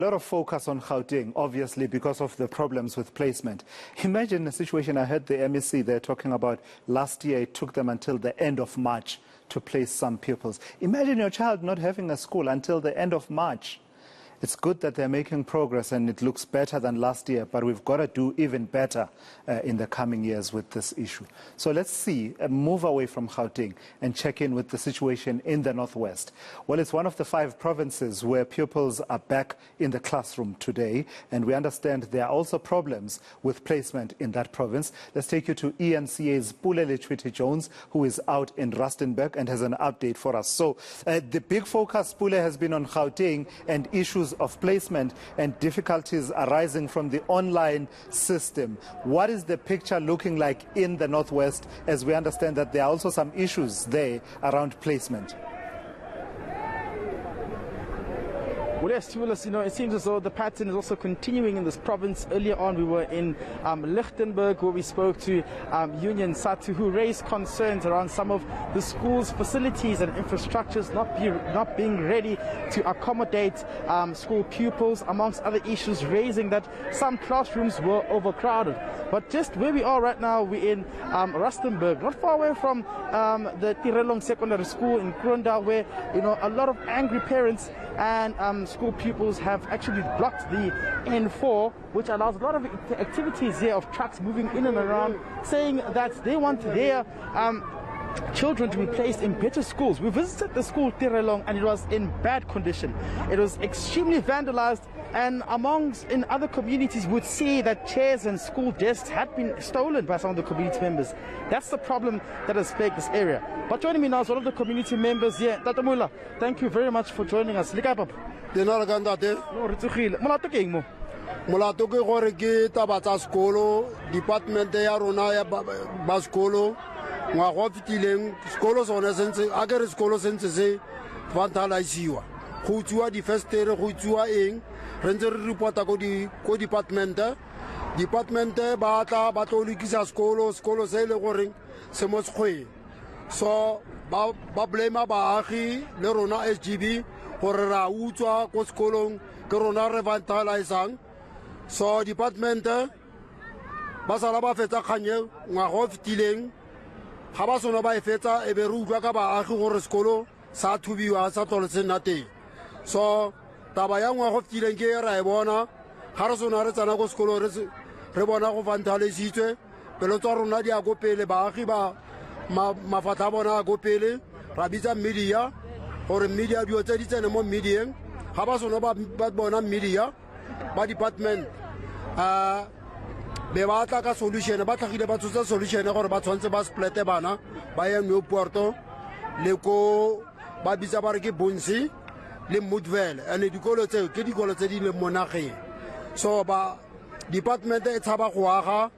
A lot of focus on Gauteng, obviously, because of the problems with placement. Imagine a situation, I heard the MEC, they're talking about last year, it took them until the end of March to place some pupils. Imagine your child not having a school until the end of March. It's good that they're making progress and it looks better than last year, but we've got to do even better in the coming years with this issue. So let's see, move away from Gauteng and check in with the situation in the Northwest. Well, it's one of the 5 provinces where pupils are back in the classroom today, and we understand there are also problems with placement in that province. Let's take you to eNCA's Pule Letshwiti-Jones, who is out in Rustenburg and has an update for us. So the big focus, Pule, has been on Gauteng and issues of placement and difficulties arising from the online system. What is the picture looking like in the Northwest, as we understand that there are also some issues there around placement? Well, yes, it seems as though the pattern is also continuing in this province. Earlier on, we were in Rustenburg, where we spoke to Union Satu, who raised concerns around some of the school's facilities and infrastructures not being ready to accommodate school pupils, amongst other issues, raising that some classrooms were overcrowded. But just where we are right now, we're in Rustenburg, not far away from the Tirelong Secondary School in Krunda, where a lot of angry parents and school pupils have actually blocked the N4, which allows a lot of activities here of trucks moving in and around, saying that they want their children to be placed in better schools. We visited the school Tirelong and it was in bad condition. It was extremely vandalized, and in other communities would see that chairs and school desks had been stolen by some of the community members. That's the problem that has plagued this area. But joining me now is one of the community members here. Tatamula, thank you very much for joining us. Molato ke gore ke taba tsa sekolo, department ya rona ya ba sekolo ngwa go fitileng sekolo sone sentse a ke re sekolo sentse se vandaliziwa go tsua di festere go tsua eng re ntse re reporta ko department ba tla ba tlo lekisa sekolo se le gore se mo sekgwe so ba blame baagi le rona SGB gore ra utswa ko sekolong ke rona re vandalizang. So department ba sala ba fetsa khanye ngwa go fitileng ga ba sona ba e fetsa e be re utlwa ka baagi gore sekolo sa thubiwa sa tlole se nna teng. So taba ya ngwa go fitileng ke ra e bona ga re sona re tsana go sekolo re bona go vandalizitswe pelo tsa rona di a go pele baagi ba mafatla bona go pele ra bitsa media gore media dio tse di tsene mo medieng ga ba sona ba bona media ba department be ba tla ka solution ba tlhagile ba tsotsa solution gore ba tshwantse ba splete bana ba ye no porto le ko ba bitsa ba re ke bonsi le mudvel ane dikolo tseo ke dikolo tse di le monageng. So ba department e tshaba go aga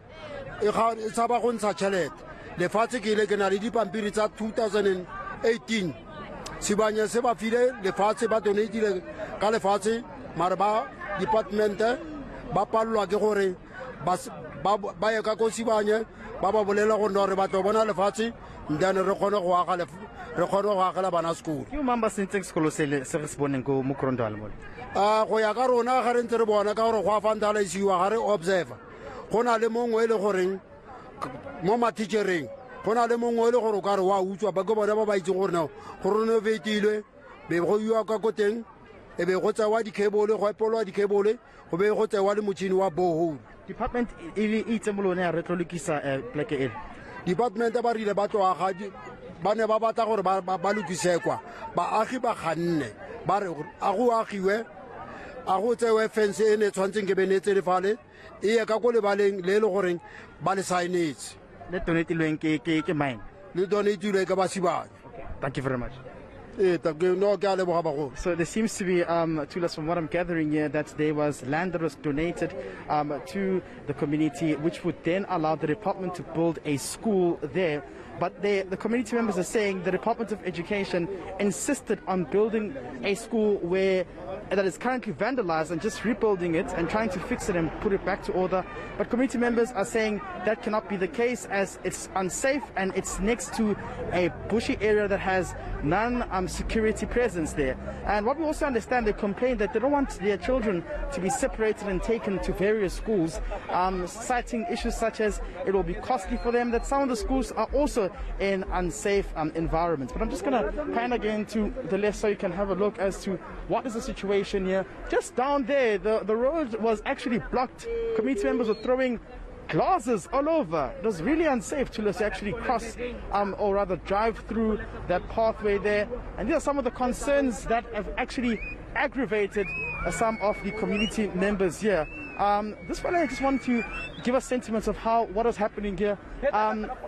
e tshaba go ntsha tšhelete lefatshe ke ile ke na le dipampiri tsa 2018 sibanya se ba file lefatshe ba donate ka lefatshe mara ba department ba palwa ke gore ba ye ka ko sibanya ba bolela go nna re ba tlo bona lefatshe ndane re kgone go agela bana school. Ke mamba sentse sekolo se re se boneng go mo Krondal mo go ya ka rona ga re ntse re bona ka gore go a vandaliziwa ga re observe go na le mongwe le goreng mo matitšereng go na le mongwe le gore o ka re wa utswa ba ke bona ba itse gore no go renovatilwe be go yua ka koteng e be go tsewa dikebole go epolwa dikebole go be go tsewa le motšhini wa borehole. Department e itse molone ya re tlo lokisa pleke e department ba rile ba tloga ba ne ba batla gore ba lokise kwa baagi ba ganne ba re a go agiwe a go tsewe fence e ne tshwantseng ke benetse le fale e ye ka go lebaleng le le goreng ba le signage le donatilweng ke mine le donatilwe ka ba sibanya. Thank you very much. So there seems to be, Tulas, from what I'm gathering here, that there was land that was donated to the community, which would then allow the department to build a school there. But the community members are saying the Department of Education insisted on building a school that is currently vandalized and just rebuilding it and trying to fix it and put it back to order. But community members are saying that cannot be the case, as it's unsafe and it's next to a bushy area that has non-security presence there. And what we also understand, they complain that they don't want their children to be separated and taken to various schools, citing issues such as it will be costly for them, that some of the schools are also in unsafe environments. But I'm just going to pan again to the left so you can have a look as to what is the situation here. Just down there, the road was actually blocked. Community members were throwing glasses all over. It was really unsafe to actually cross or rather drive through that pathway there. And these are some of the concerns that have actually aggravated some of the community members here. This one, I just want to give us sentiments of what is happening here.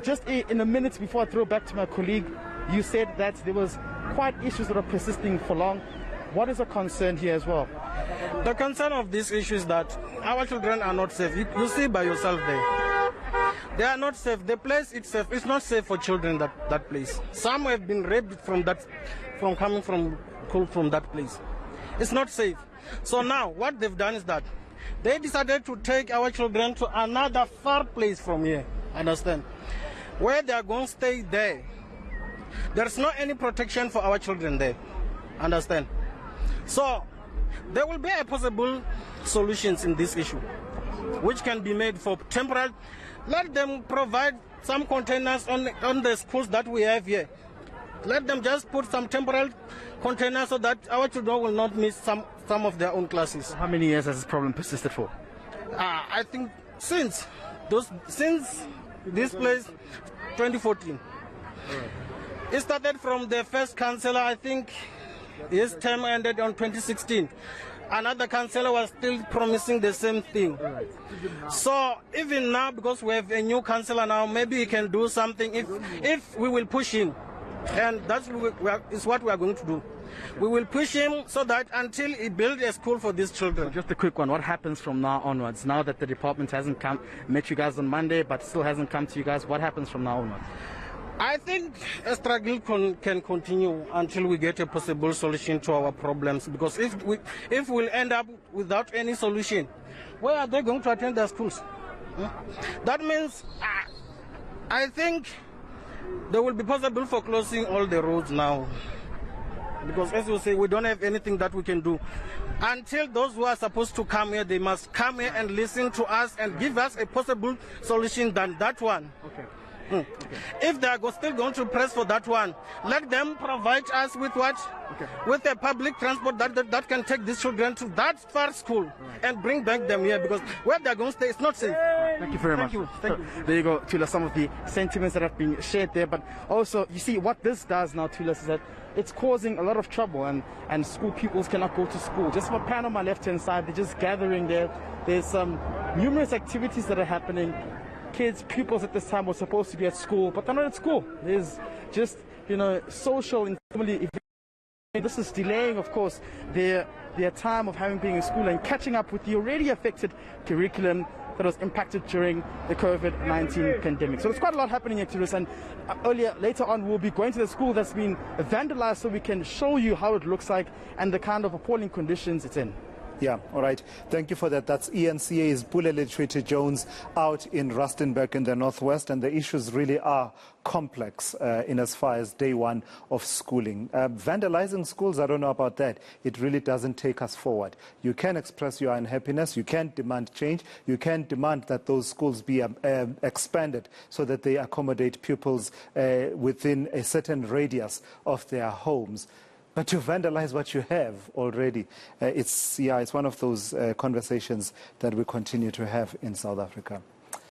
Just in a minute before I throw back to my colleague, you said that there was quite issues that are persisting for long. What is a concern here as well? The concern of this issue is that our children are not safe. You see by yourself there. They are not safe. The place itself is not safe for children, that place. Some have been raped from coming from that place. It's not safe. So now what they've done is that they decided to take our children to another far place from here. Understand? Where they are going to stay there. There's not any protection for our children there. Understand? So there will be a possible solutions in this issue, which can be made for temporary. Let them provide some containers on the schools that we have here. Let them just put some temporary containers so that our children will not miss some of their own classes. How many years has this problem persisted for? I think since this place, 2014. It started from the first councillor, I think. His term ended on 2016. Another councillor was still promising the same thing. So even now, because we have a new councillor now, maybe he can do something if we will push him. And that's what we are going to do. We will push him so that until he builds a school for these children. So just a quick one, what happens from now onwards? Now that the department hasn't met you guys on Monday, but still hasn't come to you guys, what happens from now onwards? I think a struggle can continue until we get a possible solution to our problems. Because if we'll end up without any solution, where are they going to attend their schools? That means I think there will be possible for closing all the roads now. Because as you say, we don't have anything that we can do. Until those who are supposed to come here, they must come here and listen to us and give us a possible solution than that one. Okay. Okay. If they are still going to press for that one, let them provide us with what? Okay. With a public transport that can take these children to that far school and bring back them here, because where they are going to stay is not safe. Thank you very much. Thank you. There you go, Tula, some of the sentiments that have been shared there. But also, you see, what this does now, Tula, is that it's causing a lot of trouble, and school pupils cannot go to school. Just for a pan on my left-hand side, they're just gathering there. There's numerous activities that are happening. Pupils at this time were supposed to be at school, but they're not at school. There's just, social and family events. This is delaying, of course, their time of being in school and catching up with the already affected curriculum that was impacted during the COVID-19 pandemic. So there's quite a lot happening here, and later on, we'll be going to the school that's been vandalized so we can show you how it looks like and the kind of appalling conditions it's in. Yeah, all right. Thank you for that. That's eNCA's Pule Letshwiti-Jones out in Rustenburg in the northwest, and the issues really are complex in as far as day one of schooling. Vandalizing schools, I don't know about that. It really doesn't take us forward. You can express your unhappiness. You can demand change. You can demand that those schools be expanded so that they accommodate pupils within a certain radius of their homes. But to vandalize what you have already, it's one of those conversations that we continue to have in South Africa.